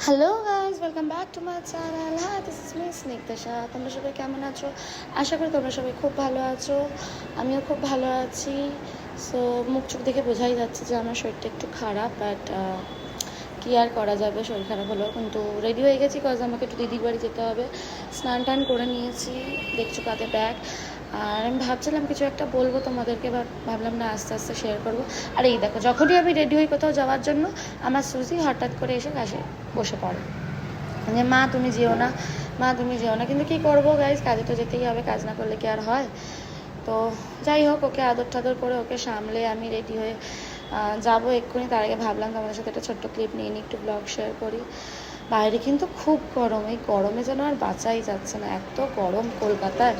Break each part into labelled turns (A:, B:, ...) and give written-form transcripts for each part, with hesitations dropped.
A: Hello guys, welcome back to my channel. হ্যাঁ, this is me Snigdha Shah. তোমরা সবাই কেমন আছো? আশা করি তোমরা সবাই খুব ভালো আছো। আমিও খুব ভালো আছি। সো মুখ চোখ দেখে বোঝাই যাচ্ছে যে আমার শরীরটা একটু খারাপ, বাট কী আর করা যাবে, শরীর খারাপ হলেও। কিন্তু রেডি হয়ে গেছি, কজ আমাকে একটু দিদির বাড়ি যেতে হবে। স্নান টান করে নিয়েছি, দেখছো কাঁধে ব্যাগ। আর আমি ভাবছিলাম কিছু একটা বলবো তোমাদেরকে, বাট ভাবলাম না, আস্তে আস্তে শেয়ার করবো। আর এই দেখো, যখনই আমি রেডি হই কোথাও যাওয়ার জন্য, আমার সুজি হঠাৎ করে এসে কাছে বসে পড়ে যে মা তুমি যেও না, মা তুমি যেও না। কিন্তু কী করবো গাইজ, কাজে তো যেতেই হবে, কাজ না করলে কি আর হয়? তো যাই হোক, ওকে আদর টাদর করে ওকে সামলে আমি রেডি হয়ে যাবো এক্ষুনি। তার আগে ভাবলাম তোমাদের সাথে একটা ছোট্ট ক্লিপ নিয়ে নিই, একটু ব্লগ শেয়ার করি। বাইরে কিন্তু খুব গরম, এই গরমে যেন আর বাঁচাই যাচ্ছে না, এত গরম কলকাতায়।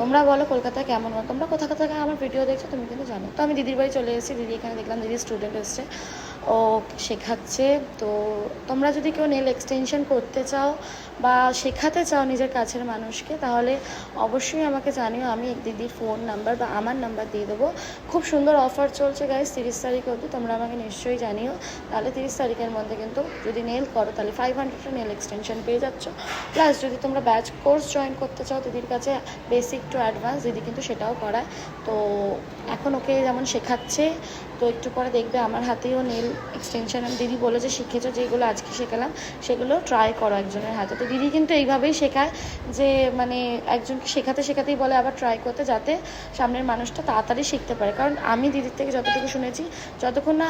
A: তোমরা বলো কলকাতায় কেমন হয়? তোমরা কোথা থেকে আমার ভিডিও দেখছো তুমি কিন্তু জানো। তো আমি দিদির বাড়ি চলে এসেছি। দিদি এখানে দেখলাম দিদির স্টুডেন্ট এসছে, ও শেখাচ্ছে। তো তোমরা যদি কেউ নেল এক্সটেনশন করতে চাও বা শেখাতে চাও নিজের কাছের মানুষকে, তাহলে অবশ্যই আমাকে জানিও। আমি দিদির ফোন নাম্বার বা আমার নাম্বার দিয়ে দেবো। খুব সুন্দর অফার চলছে গাইজ 30 তারিখ অবধি, তোমরা আমাকে নিশ্চয়ই জানিও। তাহলে 30 তারিখের মধ্যে কিন্তু যদি নেল করো তাহলে 500 নেল এক্সটেনশন পেয়ে যাচ্ছ। প্লাস যদি তোমরা ব্যাচ কোর্স জয়েন করতে চাও দিদির কাছে, বেসিক টু অ্যাডভান্স, দিদি কিন্তু সেটাও করায়। তো এখন ওকে যেমন শেখাচ্ছে, তো একটু পরে দেখবে আমার হাতেও নেল এক্সটেনশন। দিদি বলে যে শিখেছো, যেগুলো আজকে শেখালাম সেগুলো ট্রাই করো একজনের হাতে। তো দিদি কিন্তু এইভাবেই শেখায়, যে মানে একজনকে শেখাতে শেখাতেই বলে আবার ট্রাই করতে, যাতে সামনের মানুষটা তাড়াতাড়ি শিখতে পারে। কারণ আমি দিদির থেকে যতটুকু শুনেছি, যতক্ষণ না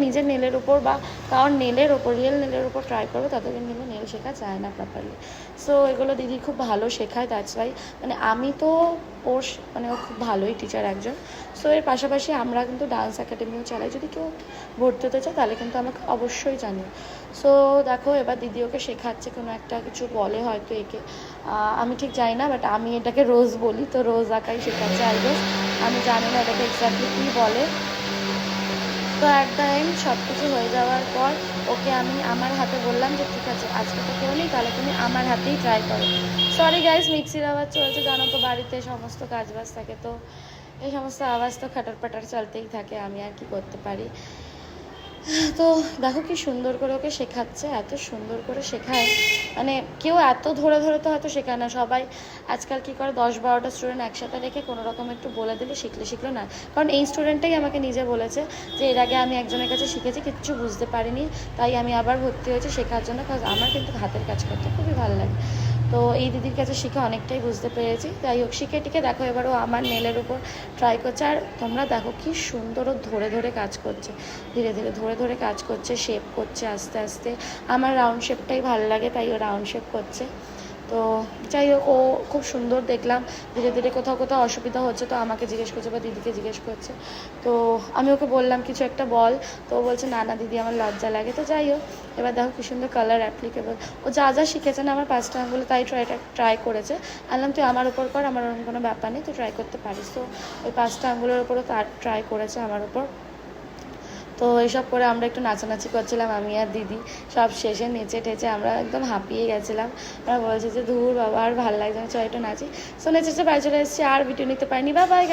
A: নিজের নেলের ওপর বা কারণ নেলের ওপর, রিয়েল নেলের ওপর ট্রাই করবে, ততক্ষণ কিন্তু নেল শেখা যায় না প্রপারলি। সো এগুলো দিদি খুব ভালো শেখায়, দ্যাটস ওয়াই মানে আমি তো ওর মানে ও খুব ভালোই টিচার একজন। সো এর পাশাপাশি আমরা কিন্তু ডান্স একাডেমিও চালাই। যদি কেউ ভর্তি হতে চায় তাহলে কিন্তু আমাকে অবশ্যই জানিও। সো দেখো, এবার দিদি ওকে শেখাচ্ছে, কোনো একটা কিছু বলে হয়তো একে, আমি ঠিক জানি না, বাট আমি এটাকে রোজ বলি। তো রোজ আঁকাই শেখাচ্ছে আই গেস, আমি জানি না এটাকে এক্স্যাক্টলি কী বলে। তো অ্যাট দ্য এন্ড সব কিছু হয়ে যাওয়ার পর ওকে আমি আমার হাতে বললাম যে ঠিক আছে, আজকে তো কেউ নেই, তাহলে তুমি আমার হাতেই ট্রাই করো। সরি গাইজ, মিক্সির আওয়াজ চলছে, জানো তো বাড়িতে সমস্ত কাজবাজ থাকে, তো এই সমস্ত আওয়াজ তো খাটার পাটার চলতেই থাকে, আমি আর কি করতে পারি। তো দেখো কি সুন্দর করে ওকে শেখাচ্ছে, এত সুন্দর করে শেখায়, মানে কেউ এত ধরে ধরে তো হয়তো শেখায় না। সবাই আজকাল কী করে, 10-12টা স্টুডেন্ট একসাথে রেখে কোনো রকম একটু বলে দিলে শিখলো না। কারণ এই স্টুডেন্টটাই আমাকে নিজে বলেছে যে এর আগে আমি একজনের কাছে শিখেছি, কিচ্ছু বুঝতে পারিনি, তাই আমি আবার ভর্তি হয়েছি শেখার জন্য, কারণ আমার কিন্তু হাতের কাজ করতে খুবই ভালো লাগে। তো এই দিদির কাছে শিখে অনেকটাই বুঝতে পেরেছি। যাই হোক, শিখে টিকে দেখো এবারও আমার নেলের উপর ট্রাই করছে। আর তোমরা দেখো কি সুন্দর ও ধরে ধরে কাজ করছে, ধীরে ধীরে ধরে ধরে কাজ করছে, শেপ করছে আস্তে আস্তে। আমার রাউন্ড শেপটাই ভালো লাগে, তাই ও রাউন্ড শেপ করছে। তো যাই হোক, ও খুব সুন্দর দেখলাম। ধীরে ধীরে কোথাও কোথাও অসুবিধা হচ্ছে তো আমাকে জিজ্ঞেস করছে বা দিদিকে জিজ্ঞেস করছে। তো আমি ওকে বললাম কিছু একটা বল, তো ও বলছে না না দিদি, আমার লজ্জা লাগে। তো যাই হোক, এবার দেখো কি সুন্দর কালার অ্যাপ্লিকেবল। ও যা যা শিখেছে না আমার 5টা আঙুলে, তাই ট্রাই করেছে। আনলাম তুই আমার উপর কর, আমার ওরকম কোনো ব্যাপার নেই, তুই ট্রাই করতে পারিস। তো ওই 5টা আঙুলের উপরও তার ট্রাই করেছে আমার উপর। তো এইসব করে আমরা একটু নাচানাচি করছিলাম, আমি আর দিদি। সব শেষে নেচে টেচে আমরা একদম হাঁপিয়ে গেছিলাম। আমরা বলছি যে ধুর বাবা, আর ভালো লাগছে না, চল একটু নাচি। সো নেচেছে বাড়ি চলে এসেছি, আর ভিডিও নিতে পারিনি। Bye bye.